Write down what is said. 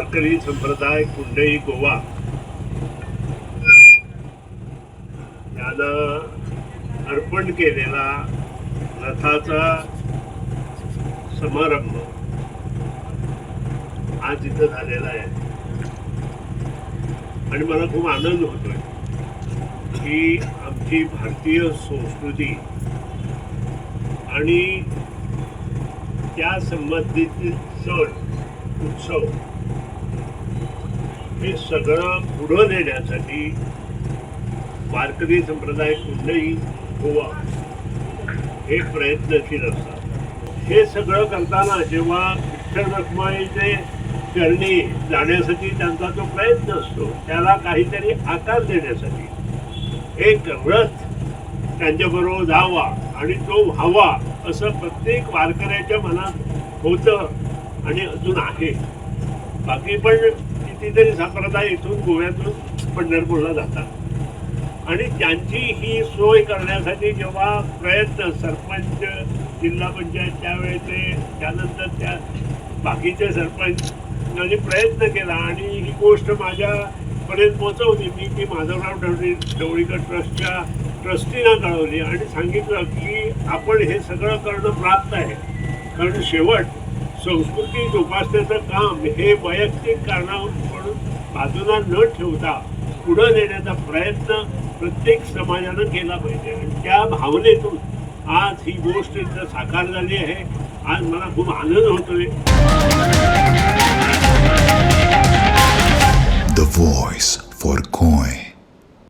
वारकरी संप्रदाय कुंडई गोवा यानं अर्पण केलेला रथाचा समारंभ आज इथं झालेला आहे आणि मला खूप आनंद होतोय की आमची भारतीय संस्कृती आणि त्या संबंधित सण उत्सव हे सगळं पुढं नेण्यासाठी वारकरी संप्रदाय कुंडई गोवा हे प्रयत्नशील असतात. हे सगळं करताना जेव्हा विठ्ठल रखुमाईचे चरणी जाण्यासाठी त्यांचा जो प्रयत्न असतो त्याला काहीतरी आकार देण्यासाठी एक रथ त्यांच्याबरोबर जावा आणि तो व्हावा असं प्रत्येक वारकऱ्याच्या मनात होतं आणि अजून आहे. बाकी पण कितीतरी संप्रदाय इथून गोव्यातून पंढरपूरला जातात आणि त्यांची ही सोय करण्यासाठी जेव्हा प्रयत्न सरपंच जिल्हा पंचायत त्यावेळेचे त्यानंतर त्या बाकीचे सरपंचांनी प्रयत्न केला आणि ही गोष्ट माझ्यापर्यंत पोहोचवली. मी ती माधवराव ढवळीकर ट्रस्टच्या ट्रस्टीना कळवली आणि सांगितलं की आपण हे सगळं करणं प्राप्त आहे, कारण शेवट संस्कृती जोपासण्याचं काम हे वैयक्तिक कारणावर म्हणून बाजूला न ठेवता पुढं नेण्याचा प्रयत्न प्रत्येक समाजानं केला पाहिजे आणि त्या भावनेतून आज ही गोष्ट इथं साकार झाली आहे. आज मला खूप आनंद होतोय. The voice for Coin.